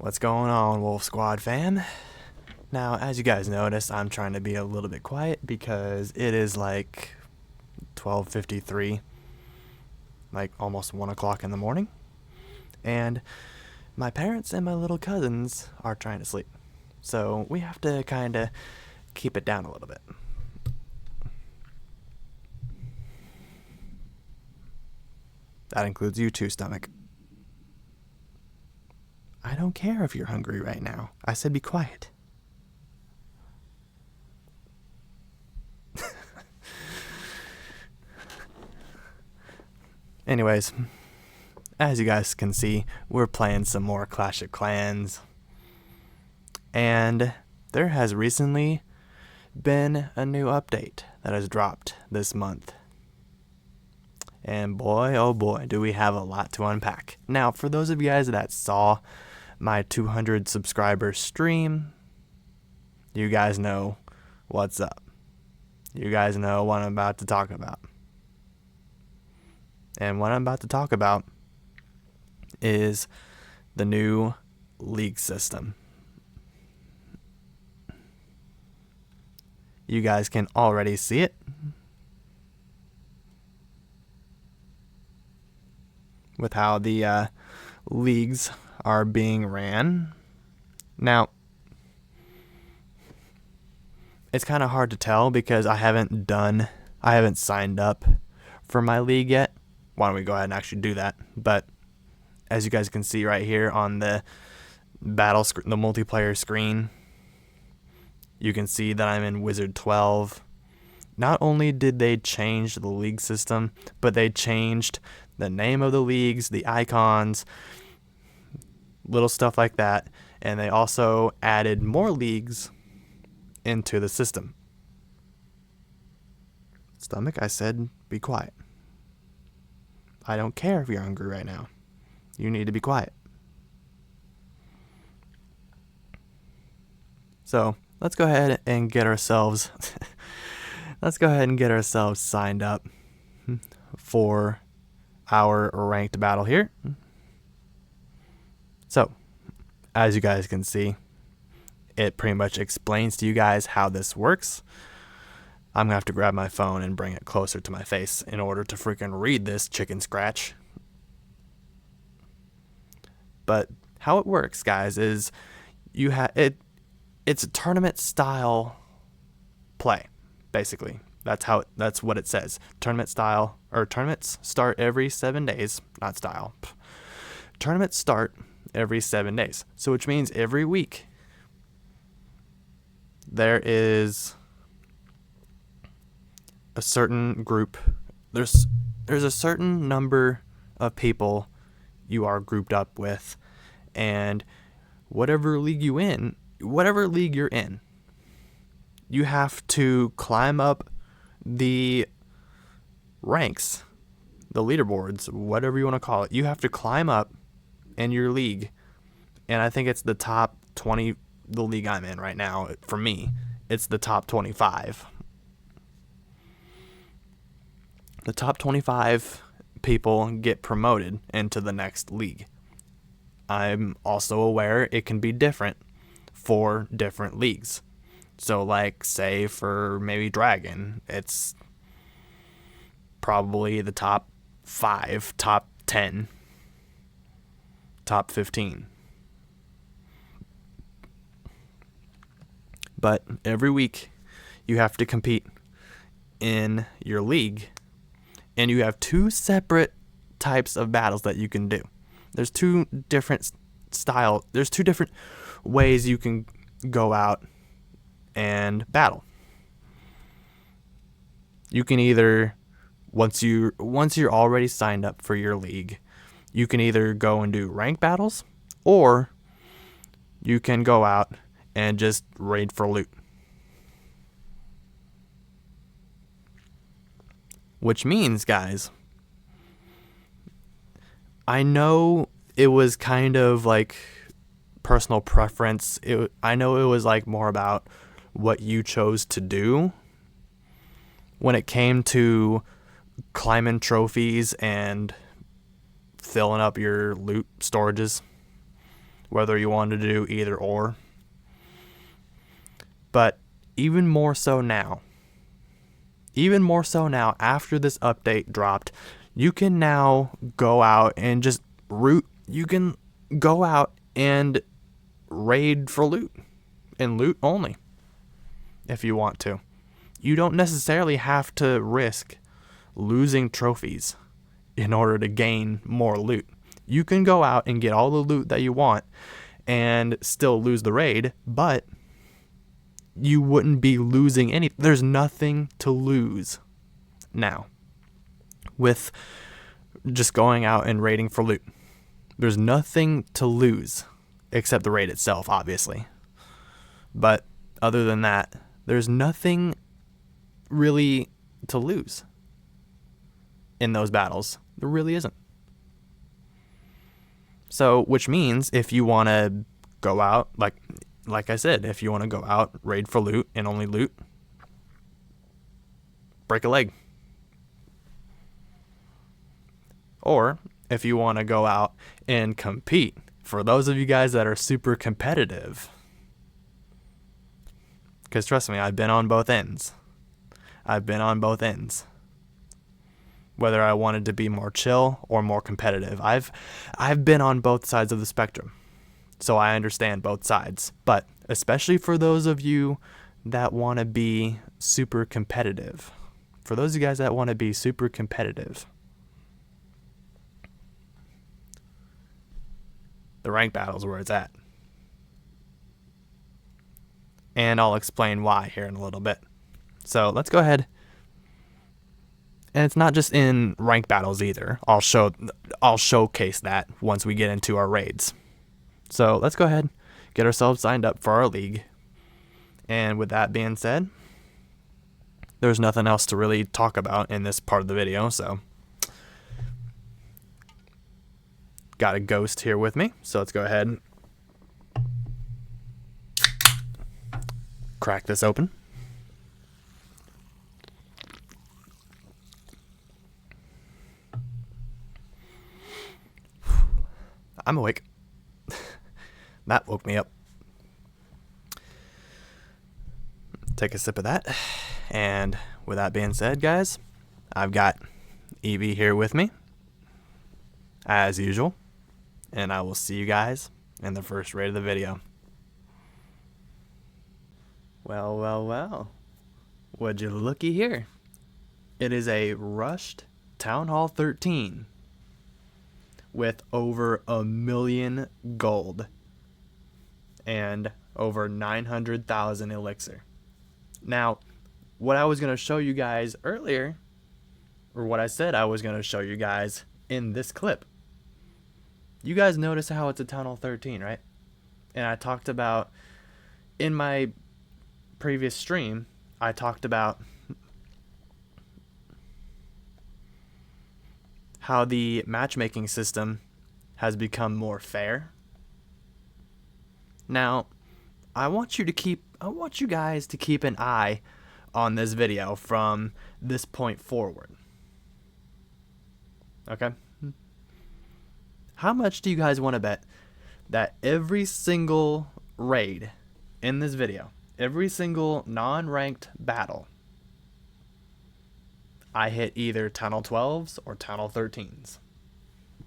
What's going on, Wolf Squad fam? Now, as you guys notice, I'm trying to be a little bit quiet because it is like 12:53, like almost 1 o'clock in the morning, and my parents and my little cousins are trying to sleep. So we have to kind of keep it down a little bit. That includes you too, stomach. I don't care if you're hungry right now. I said be quiet. Anyways, as you guys can see, we're playing some more Clash of Clans. And there has recently been a new update that has dropped this month. And boy, oh boy, do we have a lot to unpack. Now, for those of you guys that saw my 200 subscriber stream, you guys know what's up. You guys know what I'm about to talk about. And what I'm about to talk about is the new league system. You guys can already see it. With how the leagues are being ran. Now, it's kind of hard to tell because I haven't signed up for my league yet. Why don't we go ahead and actually do that? But as you guys can see right here on the the multiplayer screen, you can see that I'm in Wizard 12. Not only did they change the league system, but they changed the name of the leagues, the icons, little stuff like that, and they also added more leagues into the system. Stomach, I said be quiet. I don't care if you're hungry right now. You need to be quiet. So let's go ahead and get ourselves signed up for our ranked battle here. So, as you guys can see, it pretty much explains to you guys how this works. I'm gonna have to grab my phone and bring it closer to my face in order to freaking read this chicken scratch. But how it works, guys, is it's a tournament style play, basically. That's what it says. Tournament style, or tournaments start every 7 days, not style. Tournaments start every 7 days. So which means every week there is a certain group. There's a certain number of people you are grouped up with, and whatever league you're in, you have to climb up the ranks, the leaderboards, whatever you want to call it. You have to climb up in your league, and I think it's the top 20, the league I'm in right now. For me, it's the top 25. The top 25 people get promoted into the next league. I'm also aware it can be different for different leagues. So like, say for maybe Dragon, it's probably the top 5, top 10, top 15. But every week you have to compete in your league, and you have two separate types of battles that you can do. There's two different ways you can go out and battle. You can either, once you're already signed up for your league, you can either go and do rank battles, or you can go out and just raid for loot. Which means, guys, I know it was kind of like personal preference. I know it was like more about what you chose to do when it came to climbing trophies and filling up your loot storages. whether you want to do either or. But even more so now after this update dropped, you can now go out and just you can go out and raid for loot and loot only if you want to. You don't necessarily have to risk losing trophies in order to gain more loot. You can go out and get all the loot that you want and still lose the raid, but you wouldn't be losing any. There's nothing to lose now with just going out and raiding for loot. There's nothing to lose except the raid itself, obviously. But other than that, there's nothing really to lose in those battles. There really isn't. So, which means if you want to go out, like I said, if you want to go out, raid for loot and only loot, break a leg. Or if you want to go out and compete, for those of you guys that are super competitive, because trust me, I've been on both ends. Whether I wanted to be more chill or more competitive, I've been on both sides of the spectrum. So I understand both sides, but especially for those of you that want to be super competitive, the rank battle's where it's at. And I'll explain why here in a little bit. So let's go ahead. And it's not just in rank battles either. I'll showcase that once we get into our raids. So let's go ahead, get ourselves signed up for our league. And with that being said, there's nothing else to really talk about in this part of the video, so got a ghost here with me, so let's go ahead and crack this open. I'm awake. That woke me up. Take a sip of that. And with that being said, guys, I've got Evie here with me, as usual. And I will see you guys in the first raid of the video. Well. Would you looky here? It is a rushed Town Hall 13 with over 1 million gold and over 900,000 elixir. Now, what I was going to show you guys earlier, or what I said I was going to show you guys in this clip, you guys notice how it's a Town Hall 13, right? And I talked about, in my previous stream, I talked about how the matchmaking system has become more fair. Now, I want you guys to keep an eye on this video from this point forward. Okay? How much do you guys want to bet that every single raid in this video, every single non-ranked battle, I hit either Tunnel 12s or Tunnel 13s?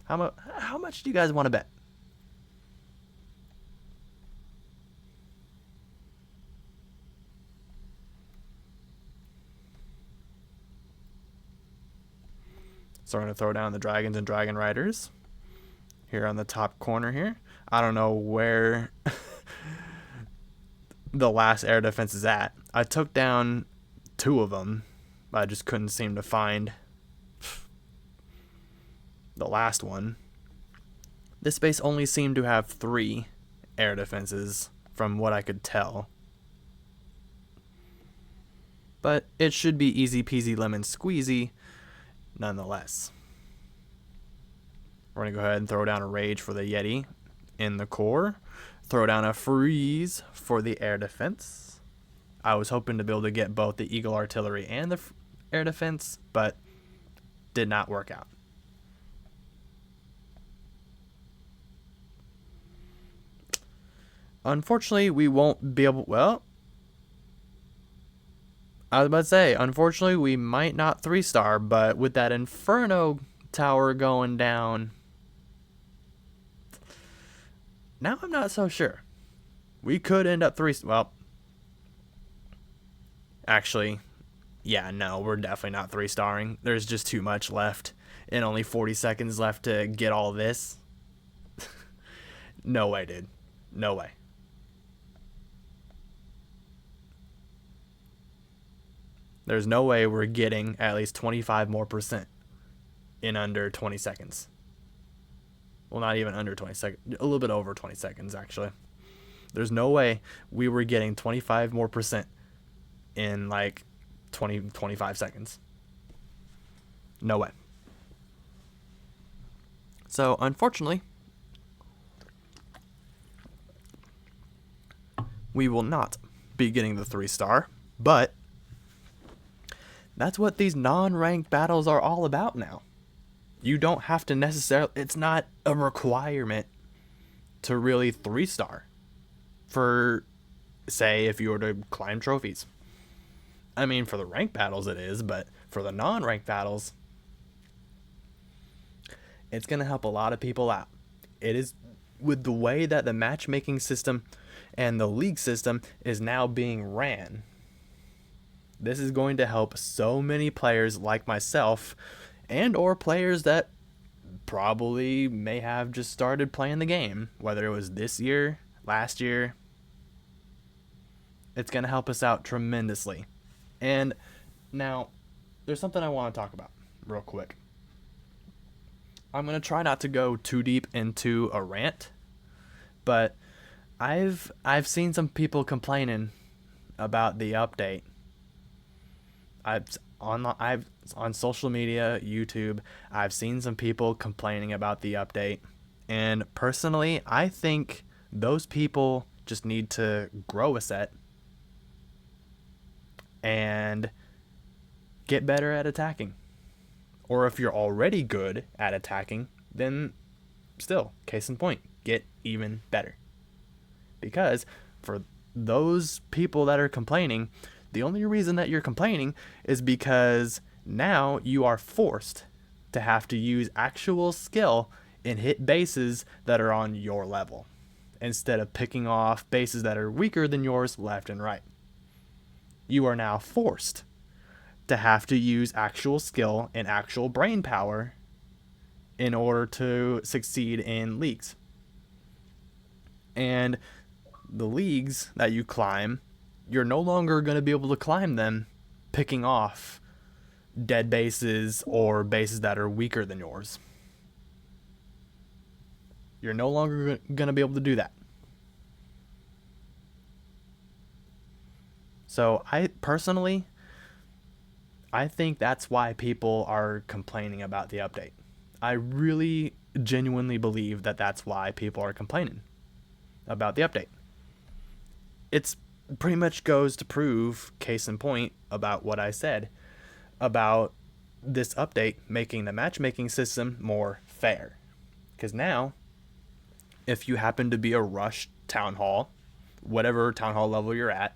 How much do you guys want to bet? So we're going to throw down the dragons and dragon riders here on the top corner here. I don't know where the last air defense is at. I took down 2 of them, but I just couldn't seem to find the last one. This base only seemed to have 3 air defenses from what I could tell. But it should be easy peasy lemon squeezy nonetheless. We're going to go ahead and throw down a rage for the Yeti in the core. Throw down a freeze for the air defense. I was hoping to be able to get both the Eagle artillery and the air defense, but did not work out. Unfortunately, we won't be able... Well, I was about to say, unfortunately, we might not 3-star, but with that Inferno tower going down, now I'm not so sure. We could end up 3... Well, actually, yeah, no, we're definitely not 3-starring. There's just too much left, and only 40 seconds left to get all this. No way, dude. No way. There's no way we're getting at least 25% more in under 20 seconds. Well, not even under 20 seconds. A little bit over 20 seconds, actually. There's no way we were getting 25% more in like 25 seconds. No way. So, unfortunately, we will not be getting the 3-star, but that's what these non-ranked battles are all about now. You don't have to necessarily... It's not a requirement to really 3-star for, say, if you were to climb trophies. I mean, for the ranked battles it is, but for the non-ranked battles, it's going to help a lot of people out. It is, with the way that the matchmaking system and the league system is now being ran, this is going to help so many players like myself, and or players that probably may have just started playing the game, whether it was this year, last year. It's going to help us out tremendously. And now, there's something I want to talk about real quick. I'm going to try not to go too deep into a rant, but I've seen some people complaining about the update. I've on social media, YouTube, I've seen some people complaining about the update, and personally, I think those people just need to grow a set and get better at attacking. Or if you're already good at attacking, then still, case in point, get even better. Because for those people that are complaining, the only reason that you're complaining is because now you are forced to have to use actual skill and hit bases that are on your level, instead of picking off bases that are weaker than yours left and right. You are now forced to have to use actual skill and actual brain power in order to succeed in leagues. And the leagues that you climb, you're no longer going to be able to climb them picking off dead bases or bases that are weaker than yours. You're no longer going to be able to do that. So I think that's why people are complaining about the update. I really genuinely believe that that's why people are complaining about the update. It's pretty much goes to prove, case in point, about what I said about this update making the matchmaking system more fair. Because now, if you happen to be a rush town hall, whatever town hall level you're at,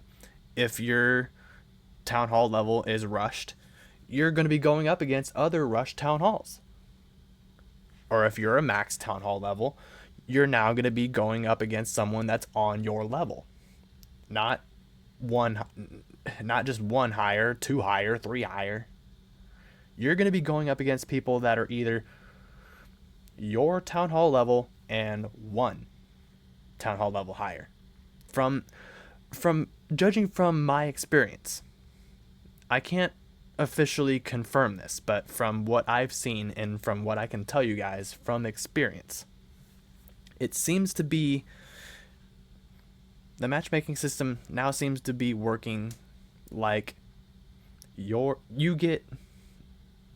if your town hall level is rushed, you're going to be going up against other rush town halls. Or if you're a max town hall level, you're now going to be going up against someone that's on your level. Not just one higher, 2 higher, 3 higher. You're going to be going up against people that are either your town hall level and 1 town hall level higher. From judging from my experience, I can't officially confirm this, but from what I've seen and from what I can tell you guys from experience, it seems to be the matchmaking system now seems to be working like you get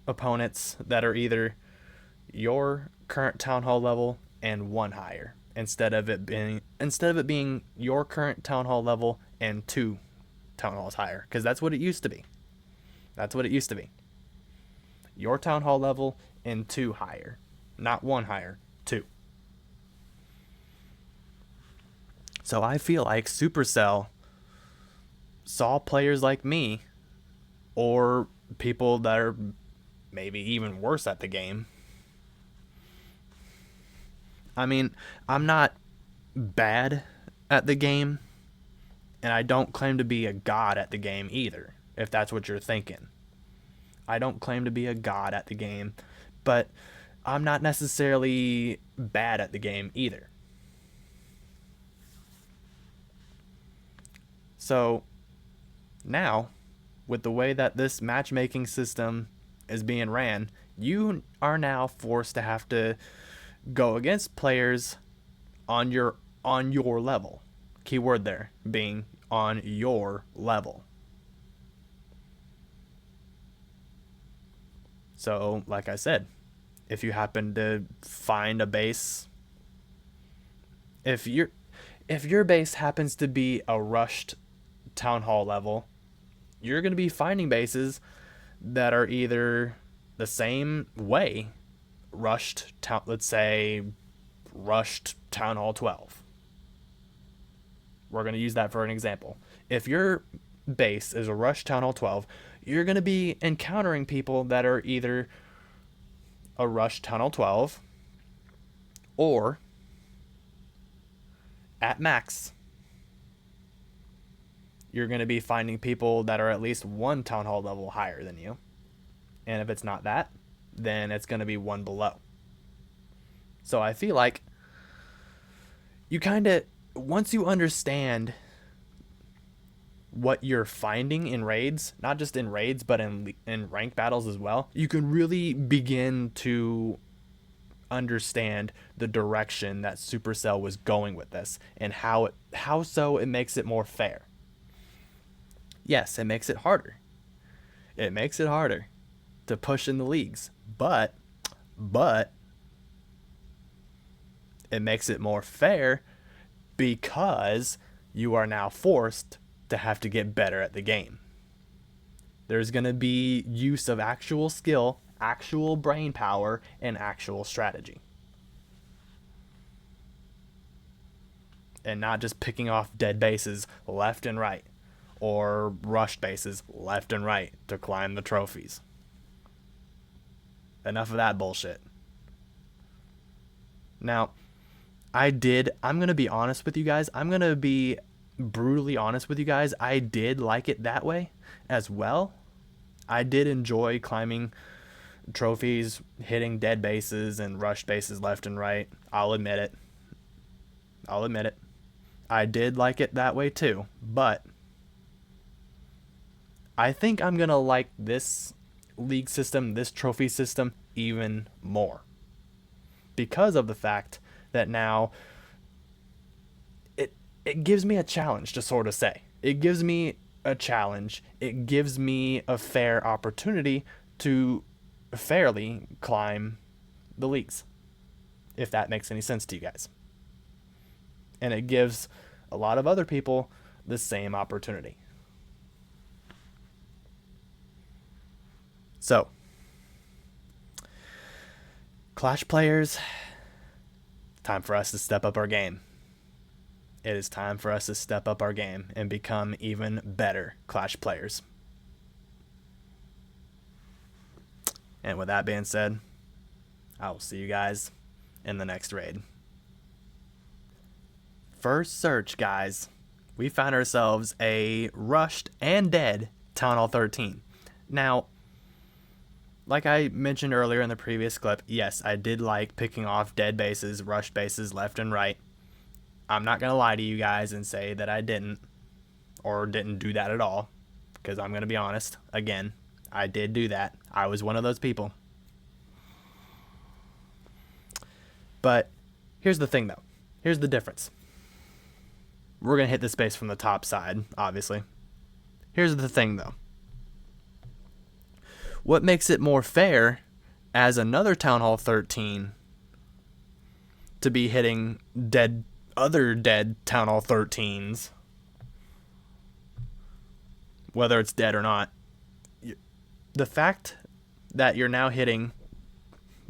opponents that are either your current town hall level and 1 higher, instead of it being your current town hall level and 2 town halls higher, because that's what it used to be. Your town hall level and 2 higher, not 1 higher, 2. So I feel like Supercell saw players like me, or people that are maybe even worse at the game. I mean, I'm not bad at the game, and I don't claim to be a god at the game either, if that's what you're thinking. I don't claim to be a god at the game, but I'm not necessarily bad at the game either. So now, with the way that this matchmaking system is being ran, you are now forced to have to go against players on your level. Keyword there being on your level. So, like I said, if you happen to find a base, if your base happens to be a rushed town hall level, you're going to be finding bases that are either the same way, let's say rushed town hall 12. We're going to use that for an example. If your base is a rushed town hall 12, you're going to be encountering people that are either a rushed town hall 12 or at max. You're going to be finding people that are at least one town hall level higher than you. And if it's not that, then it's going to be one below. So I feel like you kind of, once you understand what you're finding in raids, not just in raids, but in ranked battles as well, you can really begin to understand the direction that Supercell was going with this and how it makes it more fair. Yes, it makes it harder. It makes it harder to push in the leagues, but it makes it more fair because you are now forced to have to get better at the game. There's going to be use of actual skill, actual brain power, and actual strategy. And not just picking off dead bases left and right, or rushed bases left and right to climb the trophies. Enough of that bullshit. Now, I'm going to be honest with you guys. I'm going to be brutally honest with you guys. I did like it that way as well. I did enjoy climbing trophies, hitting dead bases and rushed bases left and right. I'll admit it. I did like it that way too. But I think I'm going to like this league system, this trophy system, even more. Because of the fact that now it gives me a challenge to sort of say. It gives me a challenge. It gives me a fair opportunity to fairly climb the leagues, if that makes any sense to you guys. And it gives a lot of other people the same opportunity. So, Clash players, time for us to step up our game. It is time for us to step up our game and become even better Clash players. And with that being said, I will see you guys in the next raid. First search, guys. We found ourselves a rushed and dead Town Hall 13. Now, like I mentioned earlier in the previous clip, yes, I did like picking off dead bases, rushed bases left and right. I'm not going to lie to you guys and say that I didn't or didn't do that at all, because I'm going to be honest. Again, I did do that. I was one of those people. But here's the thing, though. Here's the difference. We're going to hit this base from the top side, obviously. Here's the thing, though. What makes it more fair as another Town Hall 13 to be hitting other dead Town Hall 13s, whether it's dead or not, the fact that you're now hitting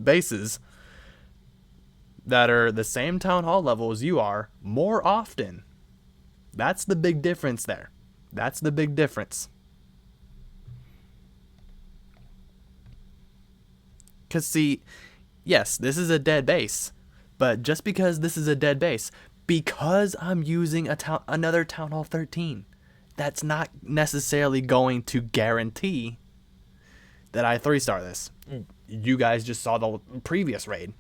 bases that are the same Town Hall level as you are more often That's the big difference there. That's the big difference. Because, see, yes, this is a dead base. But just because this is a dead base, because I'm using another Town Hall 13, that's not necessarily going to guarantee that I 3-star this. You guys just saw the previous raid.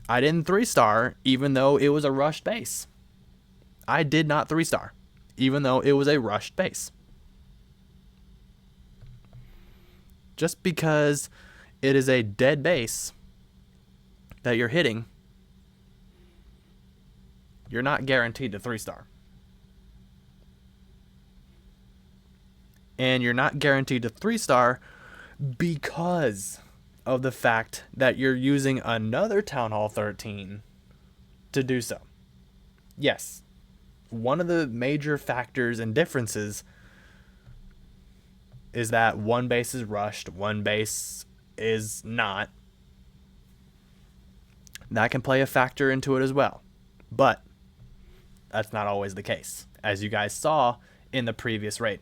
I didn't 3-star even though it was a rushed base. I did not 3-star even though it was a rushed base. Just because it is a dead base that you're hitting, you're not guaranteed to 3-star. And you're not guaranteed to 3-star because of the fact that you're using another Town Hall 13 to do so. Yes, one of the major factors and differences is that one base is rushed, one base is not. That can play a factor into it as well. But that's not always the case, as you guys saw in the previous raid.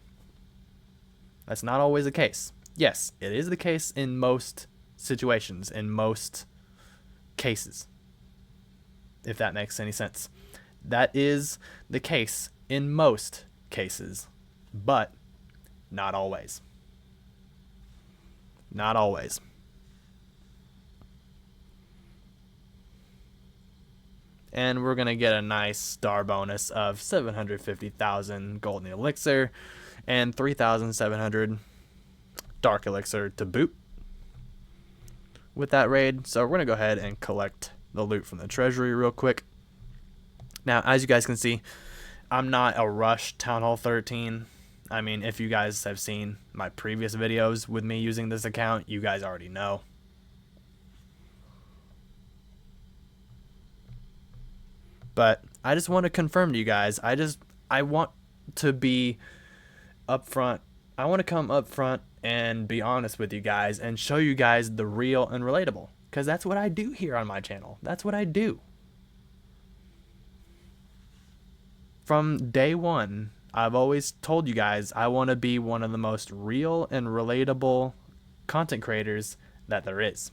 That's not always the case. Yes, it is the case in most situations, in most cases, if that makes any sense. That is the case in most cases, but not always. Not always. And we're going to get a nice star bonus of 750,000 golden elixir and 3,700 dark elixir to boot with that raid. So we're going to go ahead and collect the loot from the treasury real quick. Now, as you guys can see, I'm not a rush Town Hall 13. I mean, if you guys have seen my previous videos with me using this account, you guys already know. But I just want to confirm to you guys, I want to be upfront. I want to come up front and be honest with you guys and show you guys the real and relatable, because that's what I do here on my channel. That's what I do. From day one, I've always told you guys I want to be one of the most real and relatable content creators that there is.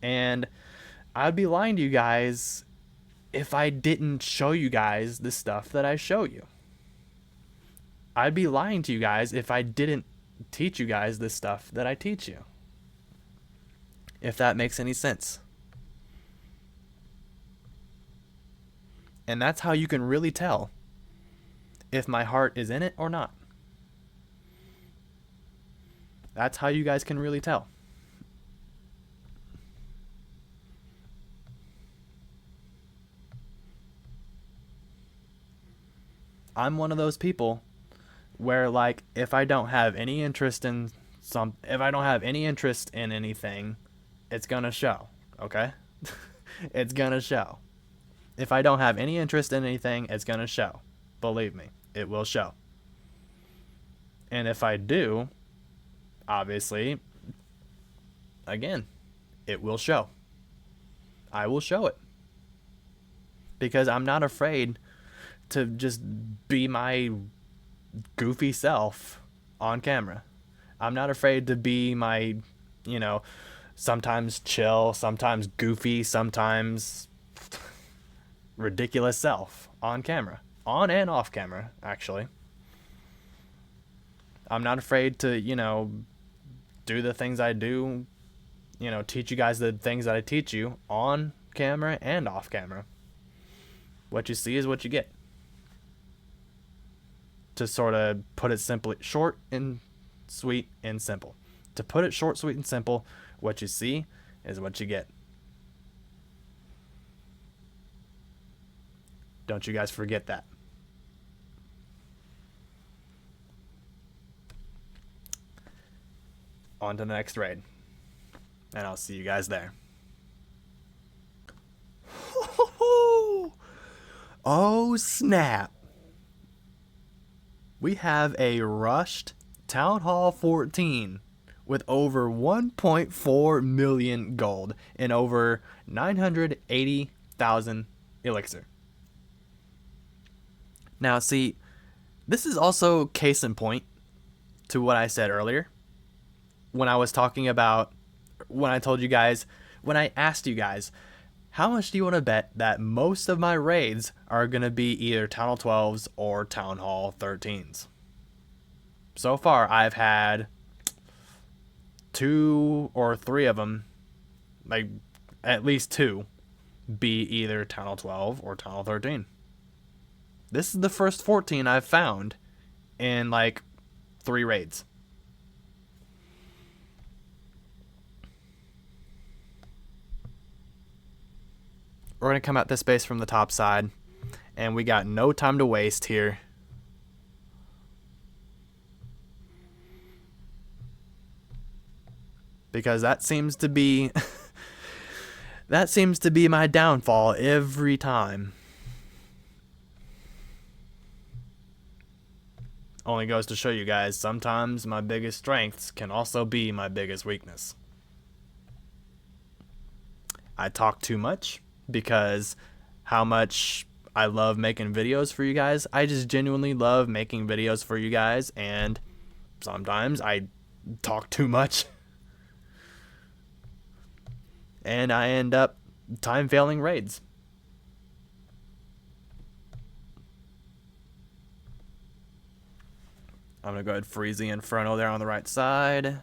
And I'd be lying to you guys if I didn't show you guys the stuff that I show you. I'd be lying to you guys if I didn't teach you guys the stuff that I teach you. If that makes any sense. And that's how you can really tell if my heart is in it or not. That's how you guys can really tell. I'm one of those people where, like, if I don't have any interest in anything, it's gonna show, okay? It's gonna show. If I don't have any interest in anything, it's gonna show. Believe me, it will show. And if I do, obviously, again, it will show. I will show it. Because I'm not afraid to just be my goofy self on camera. I'm not afraid to be my, sometimes chill, sometimes goofy, sometimes ridiculous self on camera. On and off camera, actually. I'm not afraid to, do the things I do, teach you guys the things that I teach you on camera and off camera. What you see is what you get. To sort of put it simply, short and sweet and simple. To put it short, sweet, and simple, what you see is what you get. Don't you guys forget that. On to the next raid. And I'll see you guys there. Oh, snap. We have a rushed Town Hall 14 with over 1.4 million gold and over 980,000 elixir. Now, see, this is also case in point to what I said earlier when I was talking about, when I told you guys, when I asked you guys, how much do you want to bet that most of my raids are going to be either Town Hall 12s or Town Hall 13s? So far, I've had 2 or 3 of them, like at least 2, be either Town Hall 12 or Town Hall 13. This is the first 14 I've found in like 3 raids. We're going to come at this base from the top side, and we got no time to waste here. Because that seems to be my downfall every time. Only goes to show you guys, sometimes my biggest strengths can also be my biggest weakness. I talk too much because how much I love making videos for you guys. I just genuinely love making videos for you guys, and sometimes I talk too much. And I end up time failing raids. I'm going to go ahead and freeze the Inferno there on the right side.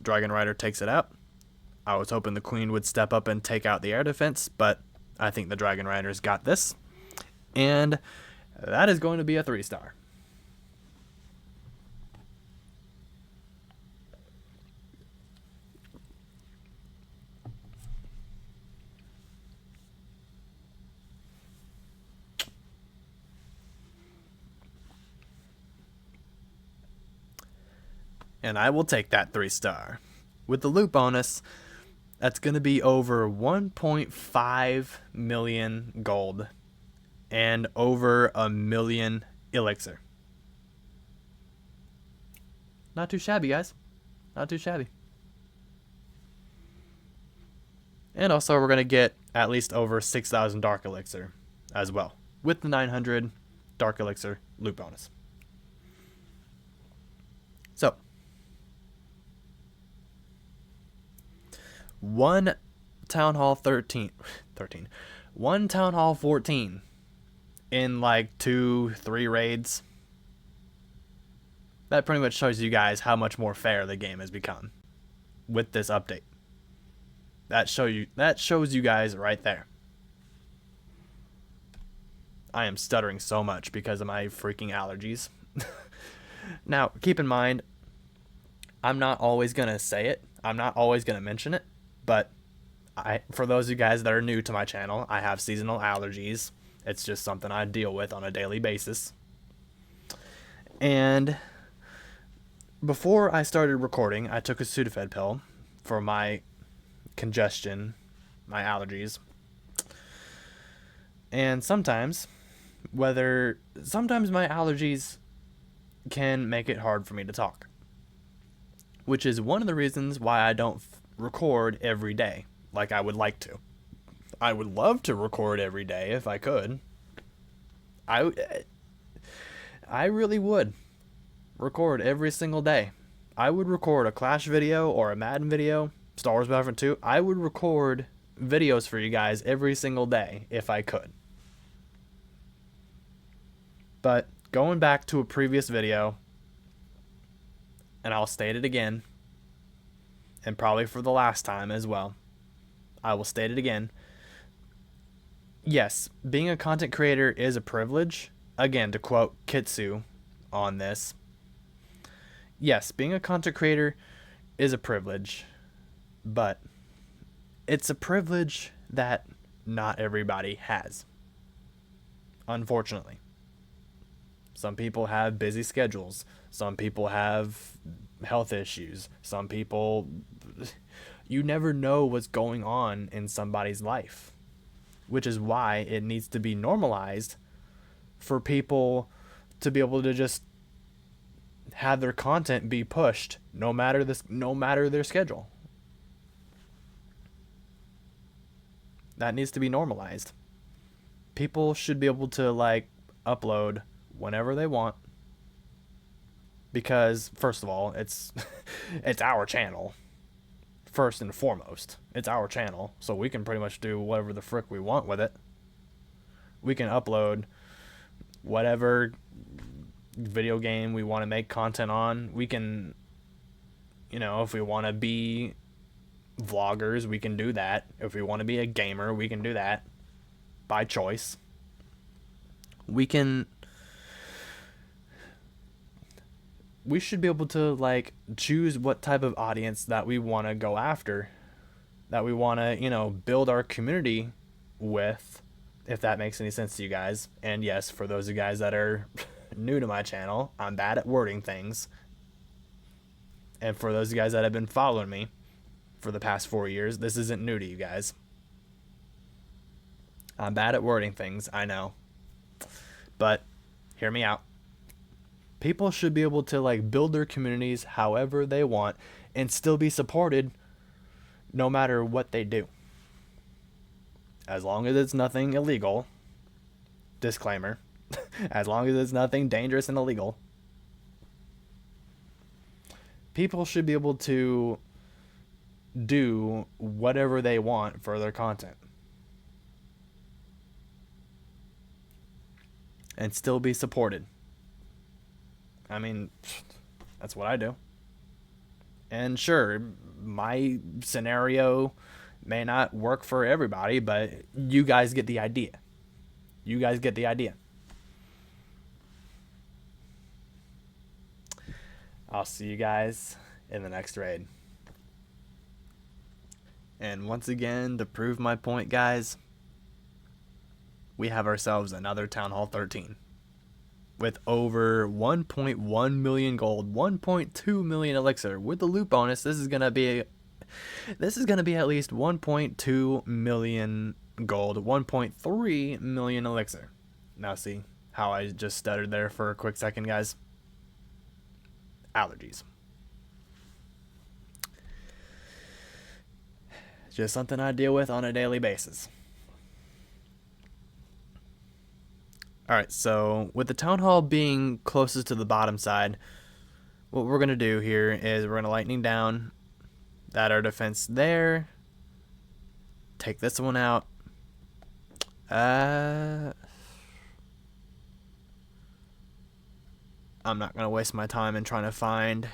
Dragon Rider takes it out. I was hoping the Queen would step up and take out the air defense, but I think the Dragon Rider's got this. And that is going to be a 3-star. And I will take that 3-star. With the loot bonus, that's going to be over 1.5 million gold and over 1 million elixir. Not too shabby, guys. Not too shabby. And also, we're going to get at least over 6,000 dark elixir as well, with the 900 dark elixir loot bonus. So, one Town Hall 13, one Town Hall 14 in like 2-3 raids. That pretty much shows you guys how much more fair the game has become with this update. That shows you guys right there. I am stuttering so much because of my freaking allergies. Now, keep in mind, I'm not always going to say it. I'm not always going to mention it. But for those of you guys that are new to my channel, I have seasonal allergies. It's just something I deal with on a daily basis. And before I started recording, I took a Sudafed pill for my congestion, my allergies. And sometimes my allergies can make it hard for me to talk, which is one of the reasons why I don't record every day like I would like to. I would love to record every day if I could. I really would record every single day. I would record a Clash video or a Madden video, Star Wars Battlefront 2. I would record videos for you guys every single day if I could. But going back to a previous video, and I'll state it again, and probably for the last time as well, I will state it again. Yes, being a content creator is a privilege. Again, to quote Kitsu on this. Yes, being a content creator is a privilege, but it's a privilege that not everybody has. Unfortunately. Some people have busy schedules. Some people have health issues. Some people, you never know what's going on in somebody's life, which is why it needs to be normalized for people to be able to just have their content be pushed no matter their schedule. That needs to be normalized. People should be able to like upload whenever they want, because first of all, it's it's our channel. First and foremost, it's our channel, so we can pretty much do whatever the frick we want with it. We can upload whatever video game we want to make content on. We can, if we want to be vloggers, we can do that. If we want to be a gamer, we can do that by choice. We should be able to like choose what type of audience that we want to go after, that we want to, build our community with, if that makes any sense to you guys. And yes, for those of you guys that are new to my channel, I'm bad at wording things. And for those of you guys that have been following me for the past 4 years, this isn't new to you guys. I'm bad at wording things, I know. But hear me out. People should be able to like build their communities however they want and still be supported no matter what they do. As long as it's nothing illegal. Disclaimer. As long as it's nothing dangerous and illegal. People should be able to do whatever they want for their content. And still be supported. I mean, that's what I do. And sure, my scenario may not work for everybody, but you guys get the idea. You guys get the idea. I'll see you guys in the next raid. And once again, to prove my point, guys, we have ourselves another Town Hall 13. With over 1.1 million gold, 1.2 million elixir. With the loot bonus, this is gonna be at least 1.2 million gold, 1.3 million elixir. Now see how I just stuttered there for a quick second, guys? Allergies. Just something I deal with on a daily basis. Alright, so with the Town Hall being closest to the bottom side, what we're going to do here is we're going to lightning down that our defense there. Take this one out. I'm not going to waste my time in trying to find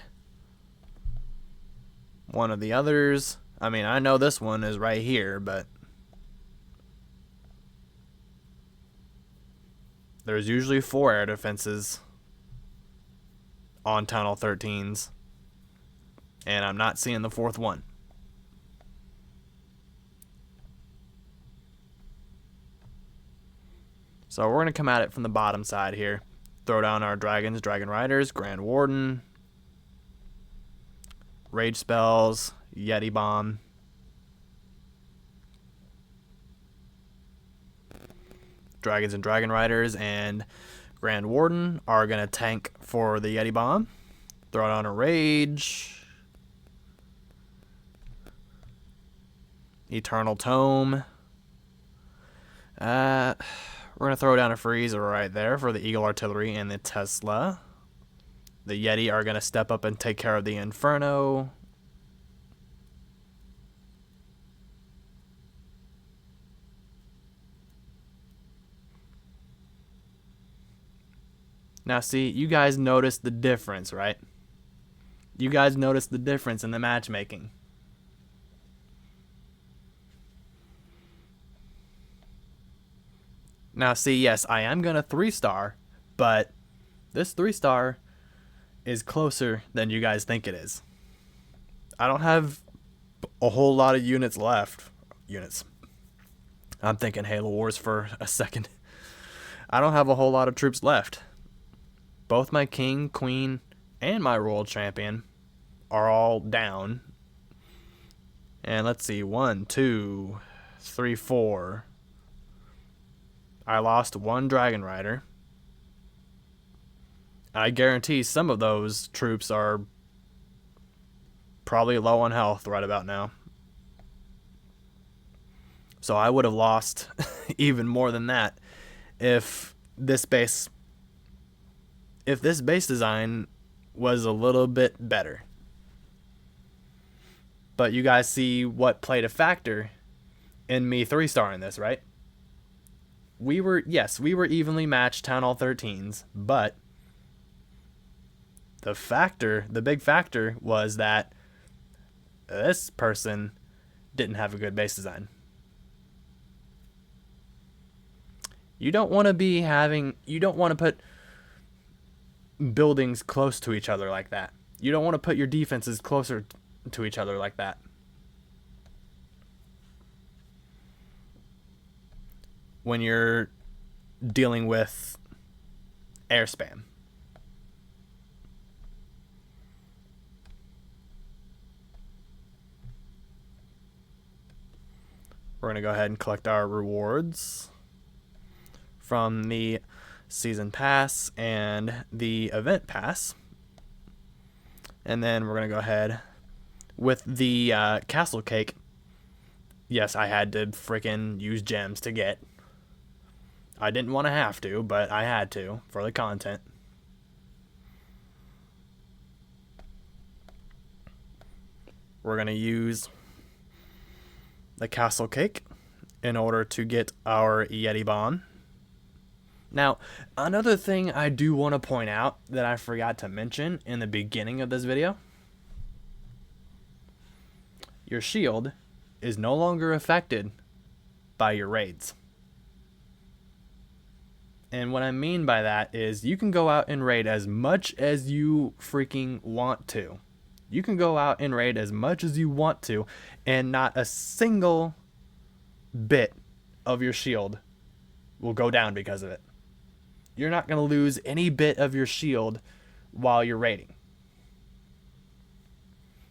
one of the others. I mean, I know this one is right here, but there's usually 4 air defenses on Town Hall 13s, and I'm not seeing the 4th one. So we're going to come at it from the bottom side here. Throw down our dragons, dragon riders, Grand Warden, rage spells, Yeti bomb. Dragons and dragon riders and Grand Warden are going to tank for the Yeti bomb. Throw down a rage. Eternal Tome. We're going to throw down a freezer right there for the Eagle Artillery and the Tesla. The Yeti are going to step up and take care of the Inferno. Now see, you guys noticed the difference, right? You guys noticed the difference in the matchmaking. Now see, yes, I am going to 3-star, but this 3-star is closer than you guys think it is. I don't have a whole lot of units left. I'm thinking Halo Wars for a second. I don't have a whole lot of troops left. Both my king, queen, and my royal champion are all down. And let's see, 1, 2, 3, 4. I lost 1 dragon rider. I guarantee some of those troops are probably low on health right about now. So I would have lost even more than that if this base design was a little bit better. But you guys see what played a factor in me 3-starring this, right? We were evenly matched Town Hall 13s, but the big factor was that this person didn't have a good base design. You don't want to put buildings close to each other like that. You don't want to put your defenses closer to each other like that. When you're dealing with air spam. We're going to go ahead and collect our rewards from the season pass and the event pass. And then we're going to go ahead with the castle cake. Yes, I had to freaking use gems to get. I didn't want to have to, but I had to for the content. We're going to use the castle cake in order to get our Yeti Bond. Now, another thing I do want to point out that I forgot to mention in the beginning of this video. Your shield is no longer affected by your raids. And what I mean by that is you can go out and raid as much as you freaking want to. You can go out and raid as much as you want to, and not a single bit of your shield will go down because of it. You're not going to lose any bit of your shield while you're raiding.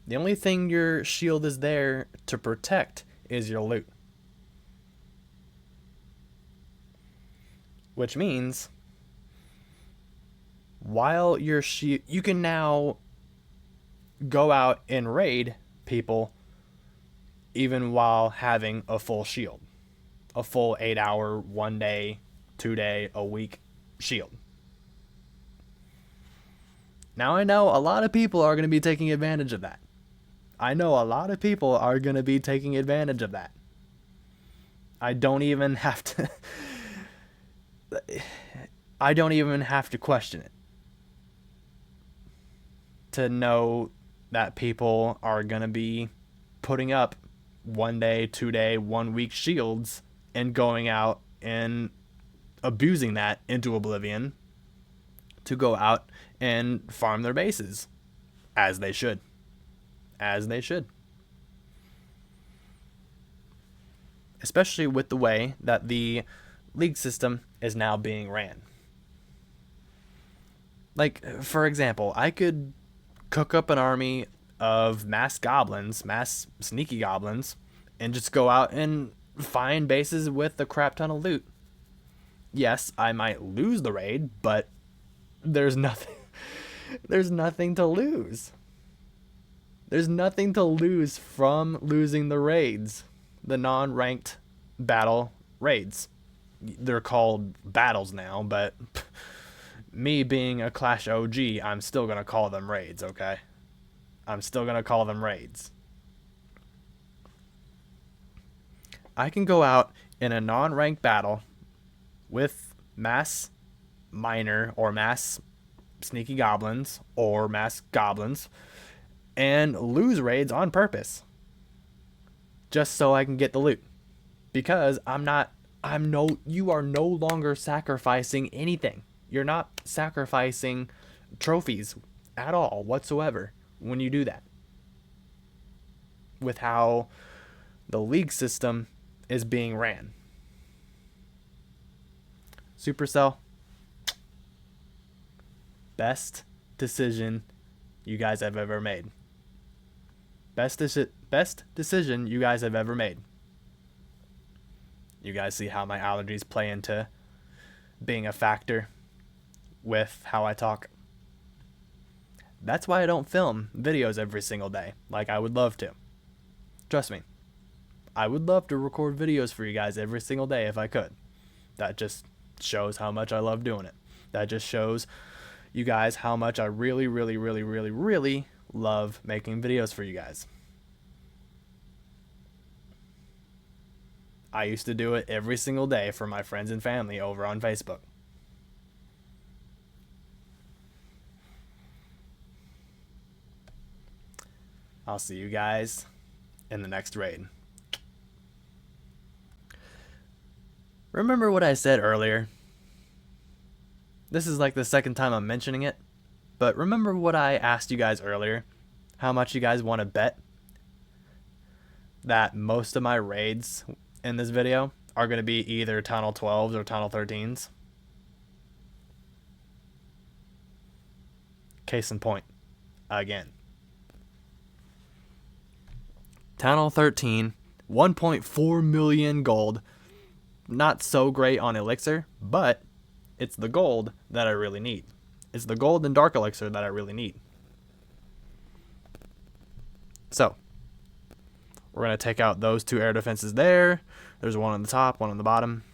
The only thing your shield is there to protect is your loot. Which means while your shield, you can now go out and raid people even while having a full shield. A full 8-hour, 1 day, 2 day, a week shield. Now I know a lot of people are going to be taking advantage of that. I know a lot of people are going to be taking advantage of that. I don't even have to question it to know that people are going to be putting up 1 day, 2 day, 1 week shields and going out and abusing that into oblivion to go out and farm their bases as they should. Especially with the way that the league system is now being ran. Like, for example, I could cook up an army of mass sneaky goblins, and just go out and find bases with a crap ton of loot. Yes, I might lose the raid, but there's nothing to lose. There's nothing to lose from losing the raids. The non-ranked battle raids. They're called battles now, but me being a Clash OG, I'm still going to call them raids, okay? I'm still going to call them raids. I can go out in a non-ranked battle with mass miner or mass sneaky goblins or mass goblins and lose raids on purpose just so I can get the loot, because you are no longer sacrificing anything. You're not sacrificing trophies at all whatsoever when you do that. With how the league system is being ran. Supercell, best decision you guys have ever made. Best decision you guys have ever made. You guys see how my allergies play into being a factor with how I talk. That's why I don't film videos every single day like I would love to. Trust me. I would love to record videos for you guys every single day if I could. That just shows how much I love doing it. That just shows you guys how much I really, really, really, really, really love making videos for you guys. I used to do it every single day for my friends and family over on Facebook. I'll see you guys in the next raid. Remember what I said earlier? This is like the second time I'm mentioning it, but remember what I asked you guys earlier? How much you guys want to bet that most of my raids in this video are going to be either Tunnel 12s or Tunnel 13s? Case in point, again. Tunnel 13, 1.4 million gold. Not so great on Elixir, but it's the gold that I really need. It's the gold and Dark Elixir that I really need. So, we're going to take out those 2 air defenses there. There's one on the top, one on the bottom.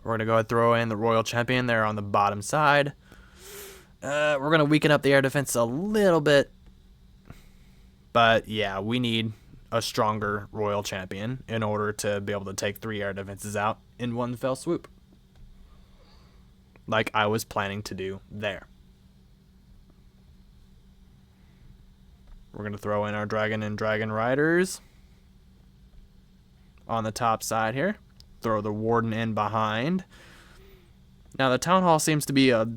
We're going to go ahead and throw in the Royal Champion there on the bottom side. We're going to weaken up the air defense a little bit. But yeah, we need a stronger Royal Champion in order to be able to take 3 air defenses out in one fell swoop, like I was planning to do there. We're going to throw in our Dragon and Dragon Riders on the top side here. Throw the Warden in behind. Now the Town Hall seems to be a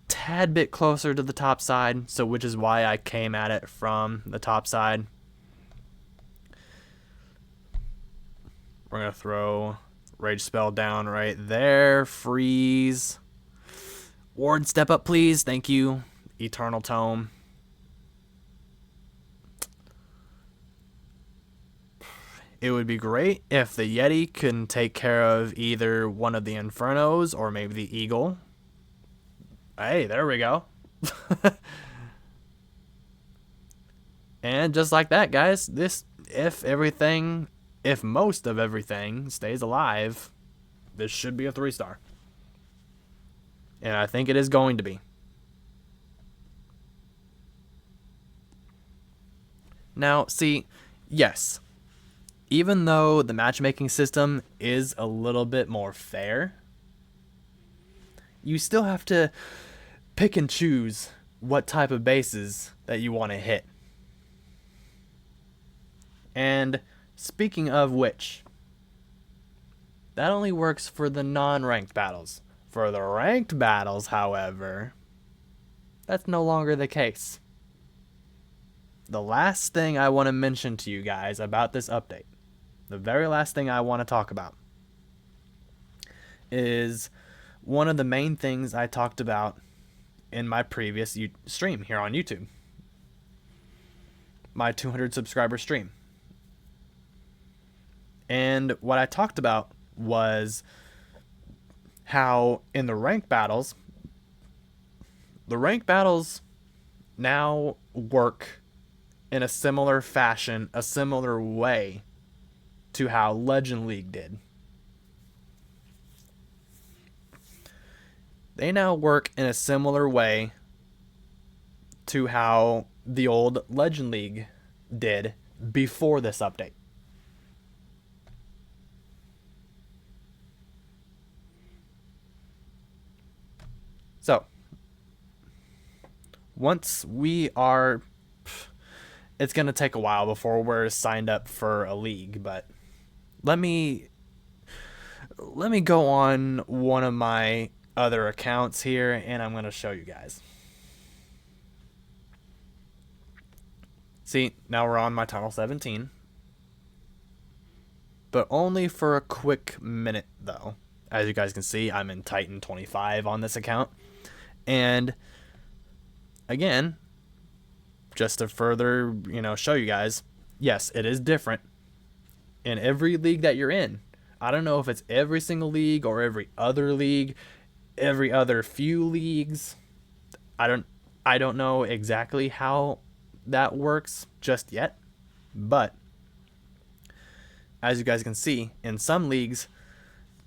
tad bit closer to the top side, so which is why I came at it from the top side. We're going to throw Rage Spell down right there. Freeze. Ward, step up, please. Thank you. Eternal Tome. It would be great if the Yeti can take care of either one of the Infernos or maybe the Eagle. Hey, there we go. And just like that, guys, this, if most of everything stays alive, this should be a 3-star. And I think it is going to be. Now, see, yes, even though the matchmaking system is a little bit more fair, you still have to pick and choose what type of bases that you want to hit. And speaking of which, that only works for the non-ranked battles. For the ranked battles, however, that's no longer the case. The last thing I want to mention to you guys about this update, the very last thing I want to talk about, is one of the main things I talked about in my previous stream here on YouTube. My 200 subscriber stream. And what I talked about was how in the rank battles now work in a similar fashion, a similar way to how Legend League did. They now work in a similar way to how the old Legend League did before this update. So, once we are, it's going to take a while before we're signed up for a league, but let me go on one of my other accounts here and I'm going to show you guys. See, now we're on my Tunnel 17, but only for a quick minute though. As you guys can see, I'm in Titan 25 on this account. And again, just to further, show you guys, yes, it is different in every league that you're in. I don't know if it's every single league or every other league, every other few leagues. I don't know exactly how that works just yet. But as you guys can see, in some leagues,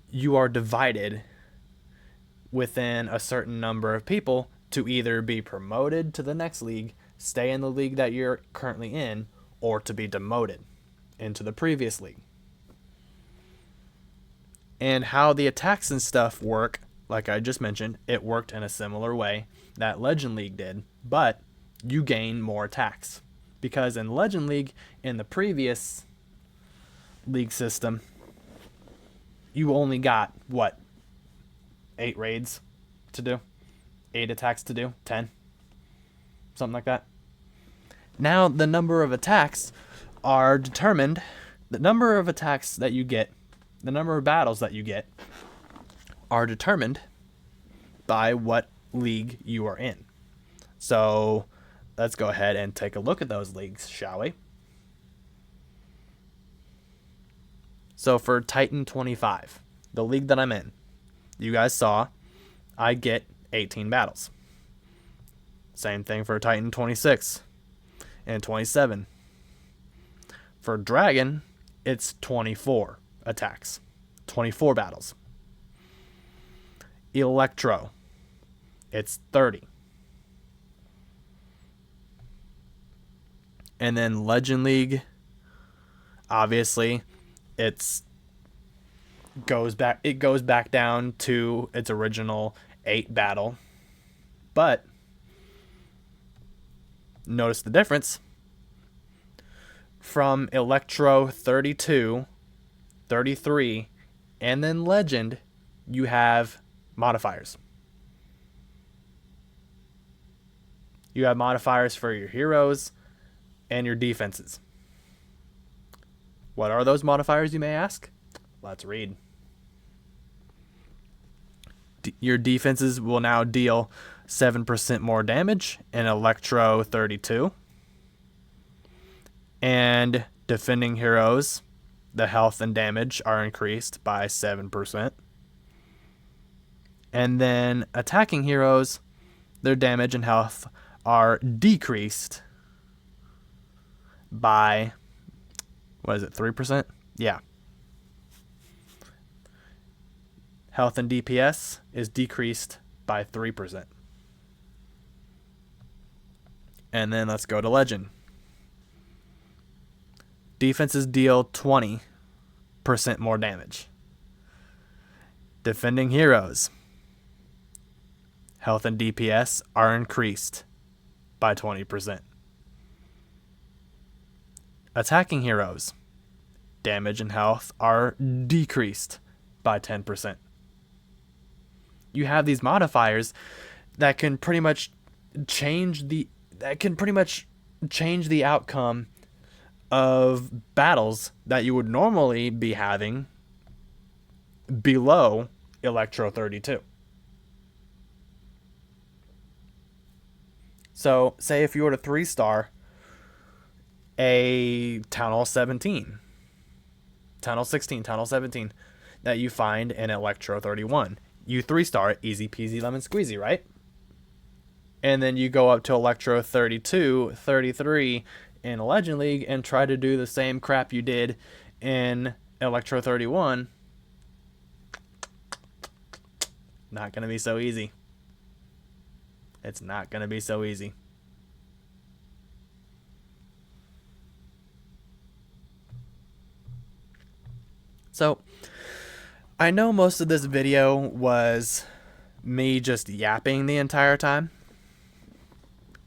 you are divided within a certain number of people to either be promoted to the next league, stay in the league that you're currently in, or to be demoted into the previous league. And how the attacks and stuff work, like I just mentioned, it worked in a similar way that Legend League did, but you gain more attacks. Because in Legend League, in the previous league system, you only got, 8 raids to do? 8 attacks to do? 10? Something like that. Now the number of attacks are determined, the number of attacks that you get, the number of battles that you get are determined by what league you are in. So let's go ahead and take a look at those leagues, shall we? So for Titan 25, the league that I'm in, you guys saw I get 18 battles. Same thing for Titan 26 and 27. For Dragon, it's 24 attacks, 24 battles. Electro, it's 30. And then Legend League, obviously, it goes back down to its original 8 battle. But notice the difference. From Electro 32, 33, and then Legend, you have modifiers. You have modifiers for your heroes and your defenses. What are those modifiers, you may ask? Let's read. Your defenses will now deal 7% more damage in Electro 32. And defending heroes, the health and damage are increased by 7%. And then attacking heroes, their damage and health are decreased by, 3%? Yeah. Health and DPS is decreased by 3%. And then let's go to Legend. Defenses deal 20% more damage. Defending heroes, health and DPS are increased by 20%. Attacking heroes, damage and health are decreased by 10%. You have these modifiers that can pretty much change the outcome of battles that you would normally be having below Electro 32. So, say if you were to 3-star a Town Hall 17, Town Hall 16, Town Hall 17 that you find in Electro 31. You 3-star it, easy peasy lemon squeezy, right? And then you go up to Electro 32, 33 in Legend League and try to do the same crap you did in Electro 31. Not going to be so easy. It's not going to be so easy. So, I know most of this video was me just yapping the entire time.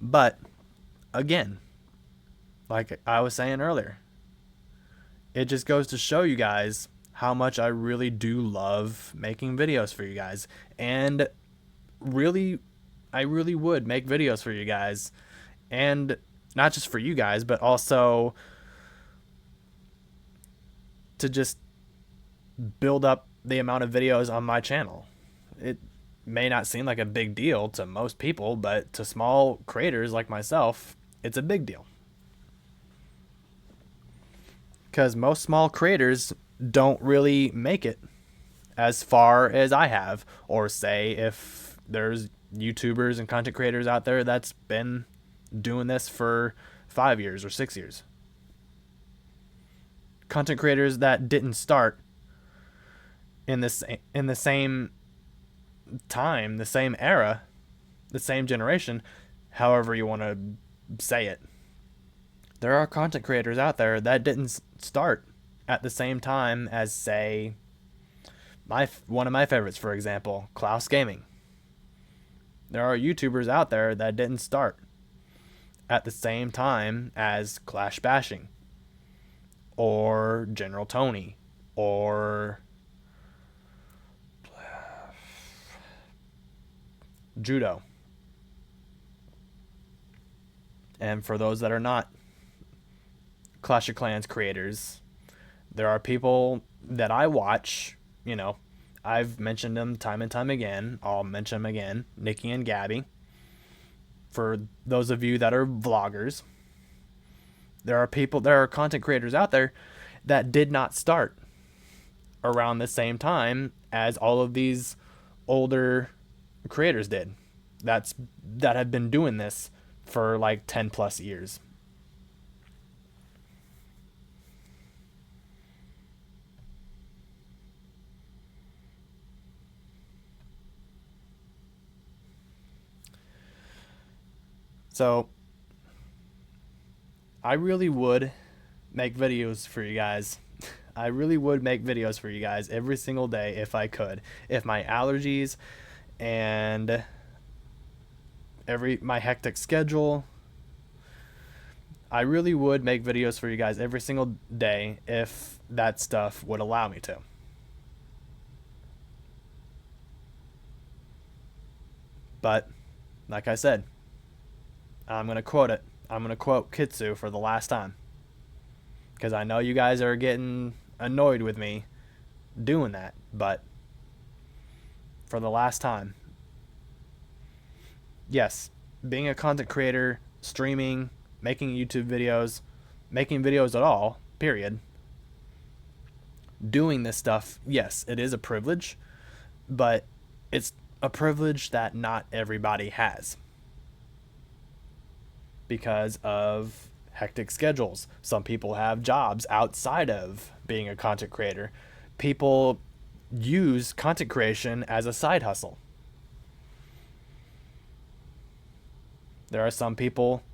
But, again, like I was saying earlier, it just goes to show you guys how much I really do love making videos for you guys. And really, I really would make videos for you guys. And not just for you guys, but also to just build up the amount of videos on my channel. It may not seem like a big deal to most people, but to small creators like myself, it's a big deal. Because most small creators don't really make it as far as I have. Or say if there's YouTubers and content creators out there that's been doing this for 5 years or 6 years. Content creators that didn't start in the same time, the same era, the same generation, however you want to say it. There are content creators out there that didn't start at the same time as, say, one of my favorites, for example, Klaus Gaming. There are YouTubers out there that didn't start at the same time as Clash Bashing, or General Tony, or Judo. And for those that are not Clash of Clans creators, there are people that I watch, I've mentioned them time and time again. I'll mention them again. Nikki and Gabby. For those of you that are vloggers, there are content creators out there that did not start around the same time as all of these older creators did. That have been doing this for like 10 plus years. So I really would make videos for you guys. I really would make videos for you guys every single day if I could. If my allergies and my hectic schedule, I really would make videos for you guys every single day if that stuff would allow me to. But like I said, I'm going to quote it. I'm going to quote Kitsu for the last time, because I know you guys are getting annoyed with me doing that, but for the last time, yes, being a content creator, streaming, making YouTube videos, making videos at all, period, doing this stuff, yes, it is a privilege, but it's a privilege that not everybody has because of hectic schedules. Some people have jobs outside of being a content creator. People use content creation as a side hustle. There are some people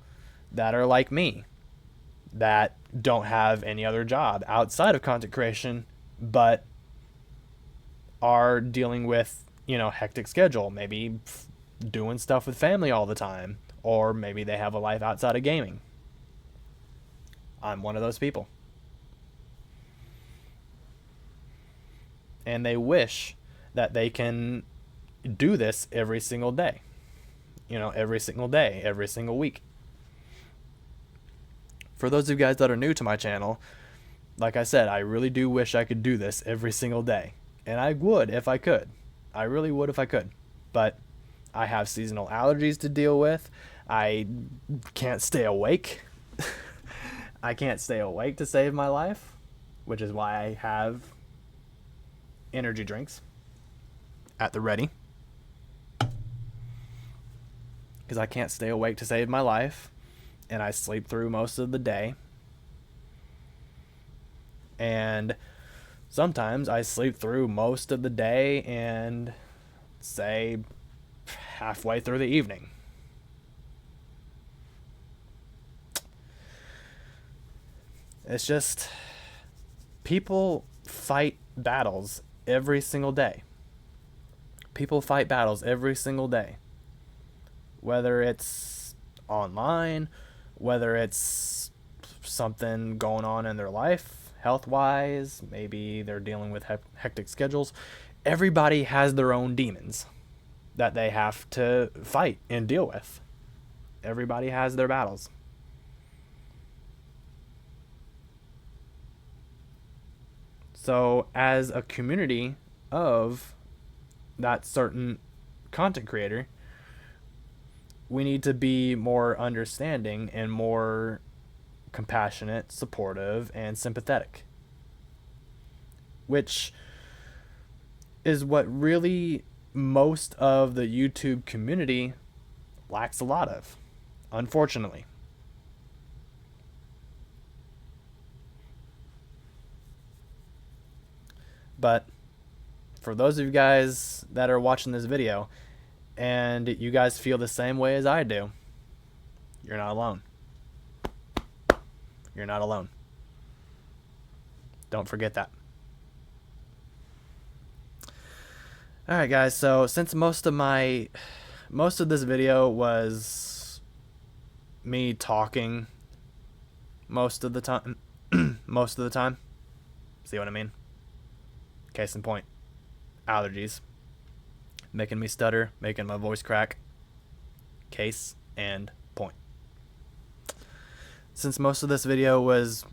that are like me that don't have any other job outside of content creation, but are dealing with, hectic schedule, maybe doing stuff with family all the time, or maybe they have a life outside of gaming. I'm one of those people. And they wish that they can do this every single day. Every single day, every single week. For those of you guys that are new to my channel, like I said, I really do wish I could do this every single day. And I would if I could. I really would if I could. But I have seasonal allergies to deal with. I can't stay awake. I can't stay awake to save my life, which is why I have energy drinks at the ready. Because I can't stay awake to save my life, and I sleep through most of the day. And sometimes I sleep through most of the day and, say, halfway through the evening. It's just, people fight battles every single day. People fight battles every single day. Whether it's online, whether it's something going on in their life, health-wise, maybe they're dealing with hectic schedules. Everybody has their own demons that they have to fight and deal with. Everybody has their battles. So as a community of that certain content creator, we need to be more understanding and more compassionate, supportive, and sympathetic. Which is what really most of the YouTube community lacks a lot of, unfortunately. But for those of you guys that are watching this video and you guys feel the same way as I do, you're not alone. You're not alone. Don't forget that. Alright guys, so since most of this video was me talking most of the time, see what I mean? Case in point, allergies, making me stutter, making my voice crack. Case and point. Since most of this video was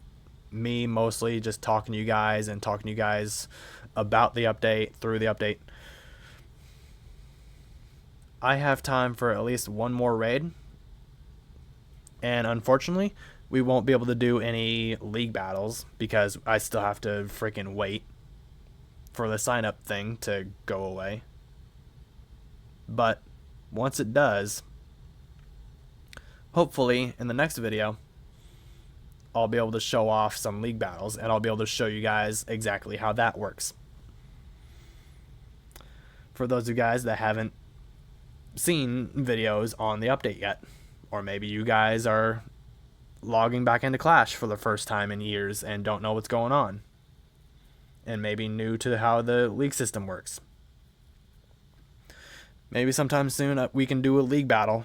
me mostly just talking to you guys and talking to you guys about the update, through the update, I have time for at least one more raid. And unfortunately, we won't be able to do any league battles because I still have to freaking wait for the sign up thing to go away. But once it does, hopefully in the next video, I'll be able to show off some league battles and I'll be able to show you guys exactly how that works. For those of you guys that haven't seen videos on the update yet, or maybe you guys are logging back into Clash for the first time in years and don't know what's going on, and maybe new to how the league system works. Maybe sometime soon we can do a league battle,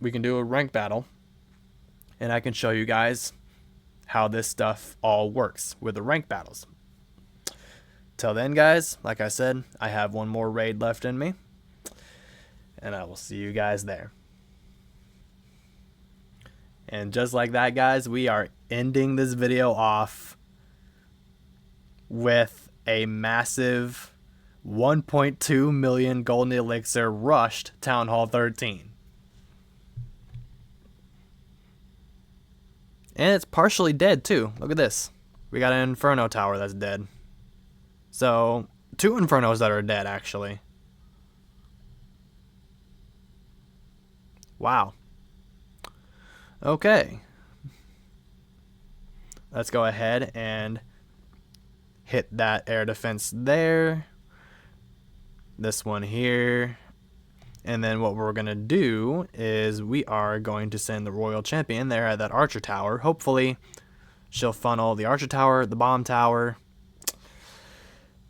we can do a rank battle, and I can show you guys how this stuff all works with the rank battles. Till then, guys, like I said, I have one more raid left in me, and I will see you guys there. And just like that, guys, we are ending this video off with a massive 1.2 million golden elixir rushed Town Hall 13. And it's partially dead too. Look at this. We got an Inferno tower that's dead. So, 2 Infernos that are dead, actually. Wow. Okay. Let's go ahead and hit that air defense there. This one here. And then what we're going to do is we are going to send the Royal Champion there at that Archer Tower. Hopefully, she'll funnel the Archer Tower, the Bomb Tower.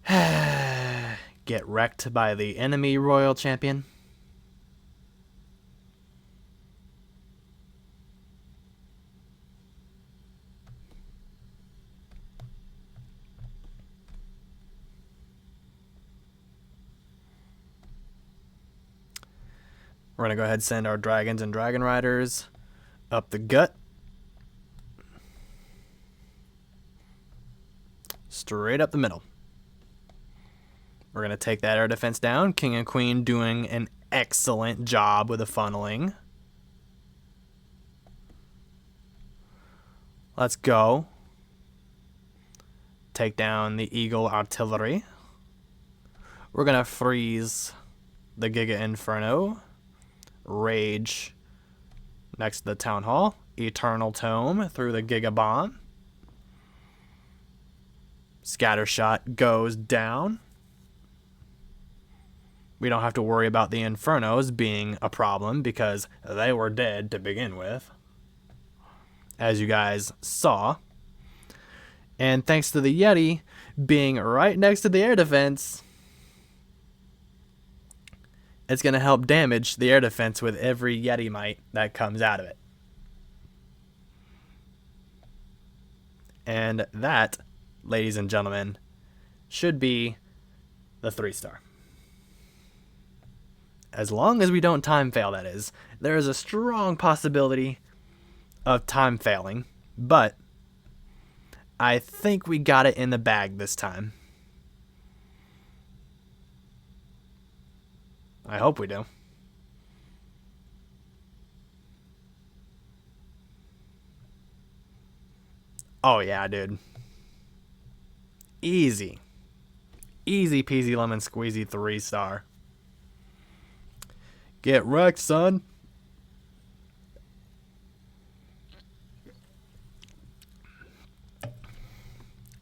Get wrecked by the enemy Royal Champion. We're going to go ahead and send our dragons and dragon riders up the gut. Straight up the middle. We're going to take that air defense down. King and Queen doing an excellent job with the funneling. Let's go. Take down the Eagle artillery. We're going to freeze the Giga Inferno. Rage next to the Town Hall. Eternal Tome through the Giga Bomb. Scattershot goes down. We don't have to worry about the Infernos being a problem because they were dead to begin with, as you guys saw. And thanks to the Yeti being right next to the air defense, it's going to help damage the air defense with every Yeti Mite that comes out of it. And that, ladies and gentlemen, should be the 3-star. As long as we don't time fail, that is. There is a strong possibility of time failing, but I think we got it in the bag this time. I hope we do. Oh yeah, dude. Easy. Easy peasy lemon squeezy 3-star. Get wrecked, son.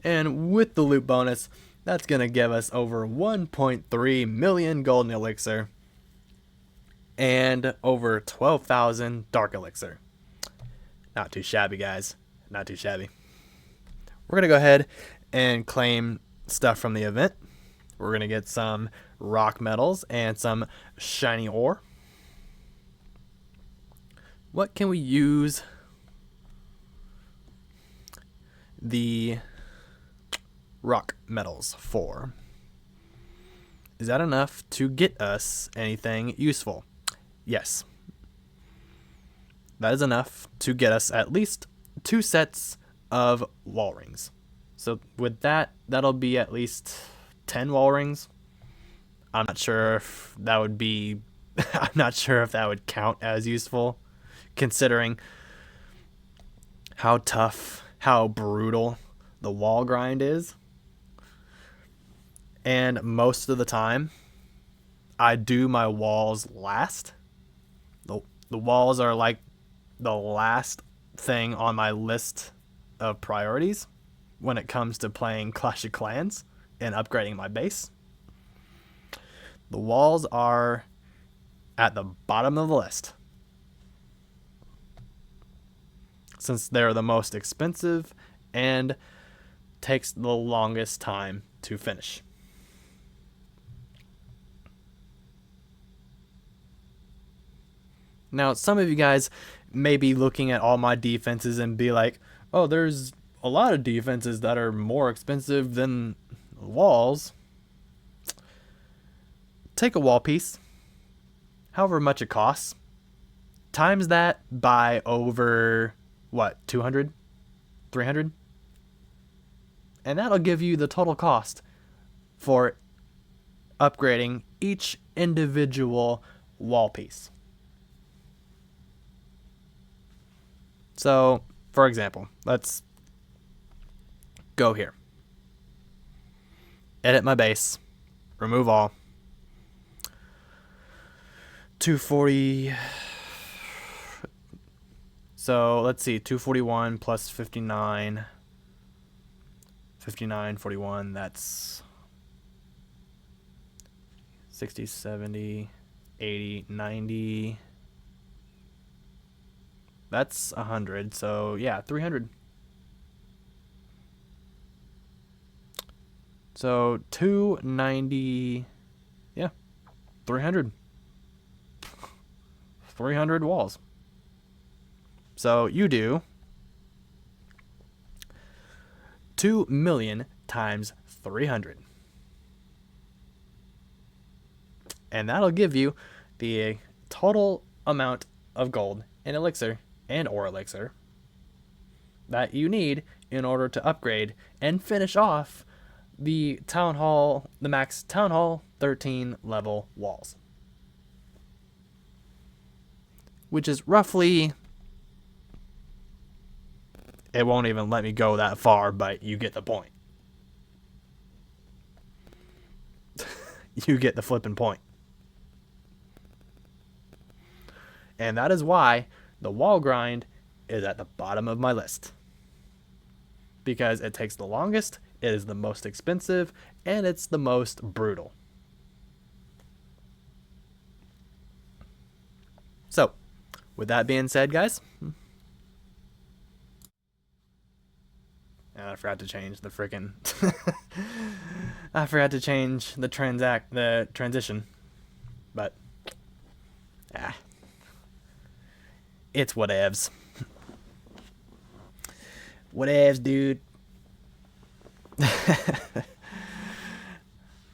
And with the loot bonus, That's going to give us over 1.3 million golden elixir and over 12,000 dark elixir. Not too shabby, guys. Not too shabby. We're going to go ahead and claim stuff from the event. We're going to get some rock metals and some shiny ore. What can we use the rock metals for? Is that enough to get us anything useful? Yes. That is enough to get us at least 2 sets of wall rings. So with that, that'll be at least 10 wall rings. I'm not sure if that would be I'm not sure if that would count as useful, considering how tough, how brutal the wall grind is. And most of the time, I do my walls last. The walls are like the last thing on my list of priorities when it comes to playing Clash of Clans and upgrading my base. The walls are at the bottom of the list, since they're the most expensive and takes the longest time to finish. Now, some of you guys may be looking at all my defenses and be like, oh, there's a lot of defenses that are more expensive than walls. Take a wall piece, however much it costs, times that by over, 200? 300? And that'll give you the total cost for upgrading each individual wall piece. So, for example, let's go here. Edit my base. Remove all. 240. So, let's see. 241 plus 59. 59, 41. That's 60, 70, 80, 90. That's 100, so yeah, 300. So 290, yeah, 300. 300 walls. So you do 2 million times 300. And that'll give you the total amount of gold and elixir and ore elixir that you need in order to upgrade and finish off the max Town Hall 13 level walls. Which is roughly, it won't even let me go that far, but you get the point. You get the flipping point. And that is why the wall grind is at the bottom of my list. Because it takes the longest, it is the most expensive, and it's the most brutal. So, with that being said, guys, and I forgot to change the frickin' I forgot to change the transition. But it's whatevs. Whatevs, dude.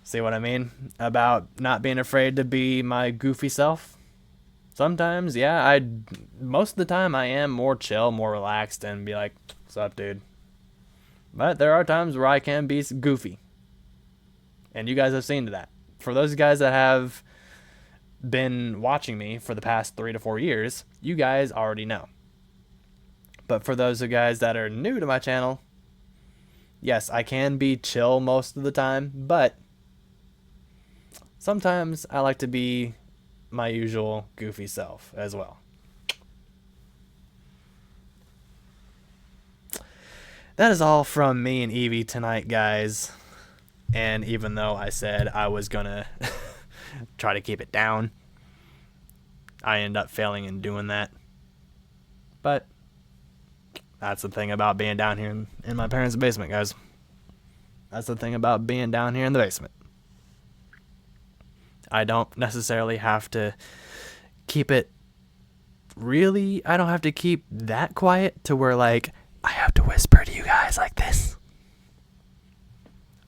See what I mean about not being afraid to be my goofy self? Sometimes, yeah, most of the time I am more chill, more relaxed, and be like, what's up, dude? But there are times where I can be goofy. And you guys have seen that. For those guys that have been watching me for the past 3 to 4 years, you guys already know. But for those of guys that are new to my channel, yes, I can be chill most of the time, but sometimes I like to be my usual goofy self as well. That is all from me and Evie tonight, guys. And even though I said I was going to try to keep it down, I end up failing in doing that. But that's the thing about being down here in my parents' basement, guys. That's the thing about being down here in the basement. I don't necessarily have to keep it really, I don't have to keep that quiet to where, like, I have to whisper to you guys like this.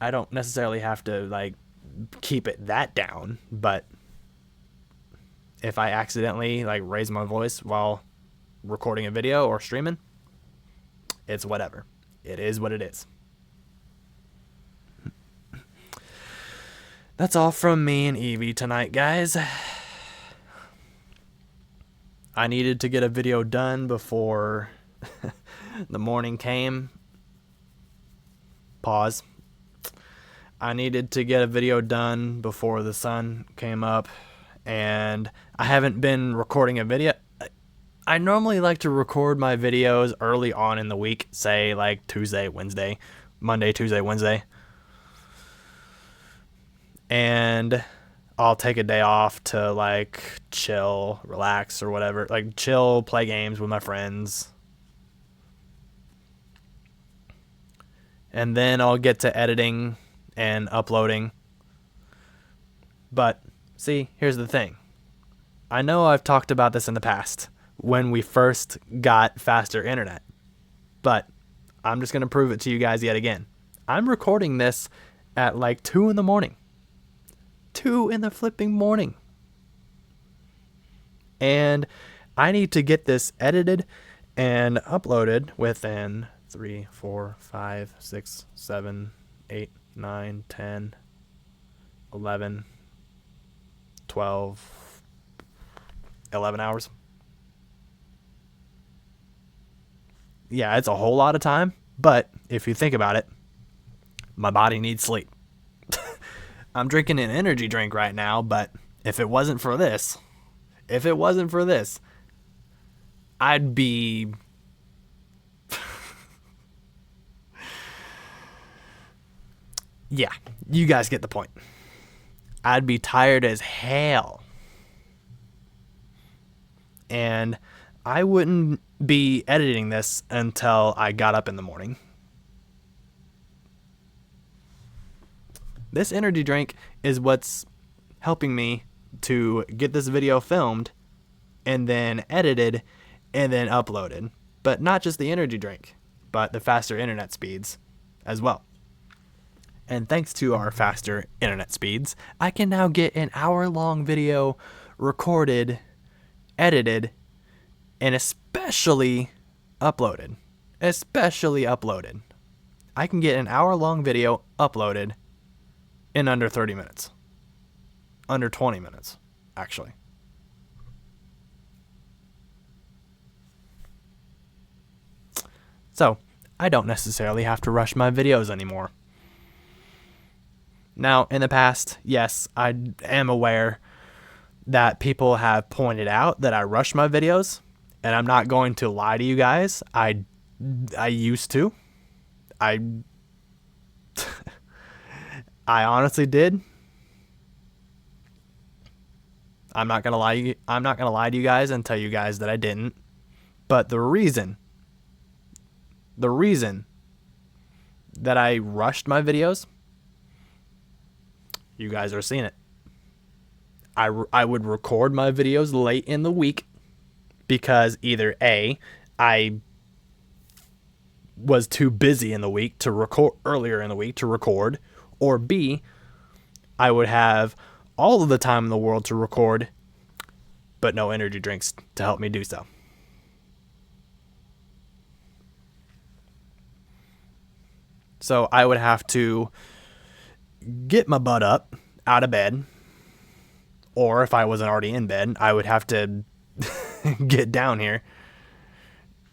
I don't necessarily have to, like, keep it that down, but if I accidentally, like, raise my voice while recording a video or streaming, it's whatever. It is what it is. That's all from me and Evie tonight, guys. I needed to get a video done before the morning came. Pause. I needed to get a video done before the sun came up, and I haven't been recording a video. I normally like to record my videos early on in the week, say like Tuesday, Wednesday, Monday, Tuesday, Wednesday. And I'll take a day off to, like, chill, relax, or whatever. Like, chill, play games with my friends. And then I'll get to editing and uploading. But, see, here's the thing. I know I've talked about this in the past, when we first got faster internet. But I'm just going to prove it to you guys yet again. I'm recording this at, like, 2 in the morning. 2 in the flipping morning. And I need to get this edited and uploaded within 3, 4, 5, 6, 7, 8, 9, 10, 11, 12, 11 hours. Yeah, it's a whole lot of time, but if you think about it, my body needs sleep. I'm drinking an energy drink right now, but if it wasn't for this, I'd be... yeah, you guys get the point. I'd be tired as hell. And I wouldn't be editing this until I got up in the morning. This energy drink is what's helping me to get this video filmed and then edited and then uploaded. But not just the energy drink, but the faster internet speeds as well. And thanks to our faster internet speeds, I can now get an hour-long video recorded, edited, and especially uploaded. I can get an hour-long video uploaded in under 30 minutes. Under 20 minutes, actually. So, I don't necessarily have to rush my videos anymore. Now, in the past, yes, I am aware that people have pointed out that I rush my videos, and I'm not going to lie to you guys. I used to. I honestly did. I'm not gonna lie to you guys and tell you guys that I didn't. But the reason that I rushed my videos, you guys are seeing it. I would record my videos late in the week because either A, I was too busy in the week to record earlier in the week to record, or B, I would have all of the time in the world to record, but no energy drinks to help me do so. So I would have to get my butt up out of bed, or if I wasn't already in bed, I would have to get down here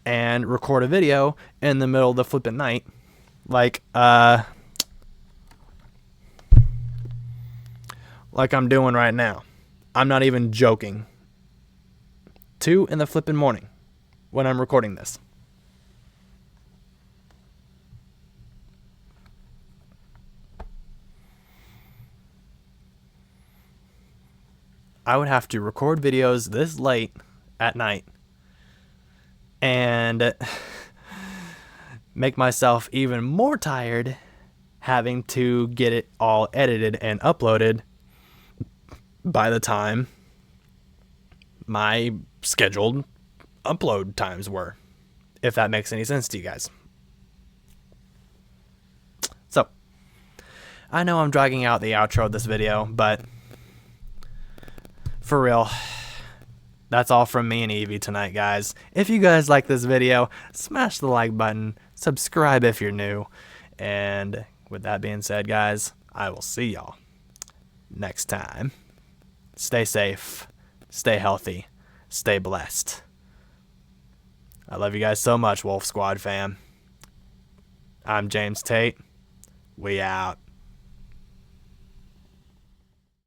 and record a video in the middle of the flipping night. Like I'm doing right now. I'm not even joking. 2 in the flipping morning when I'm recording this. I would have to record videos this late at night and make myself even more tired having to get it all edited and uploaded by the time my scheduled upload times were, if that makes any sense to you guys. So, I know I'm dragging out the outro of this video, but for real, that's all from me and Evie tonight, guys. If you guys like this video, smash the like button, subscribe if you're new, and with that being said, guys, I will see y'all next time. Stay safe, stay healthy, stay blessed. I love you guys so much, Wolf Squad fam. I'm James Tate. We out.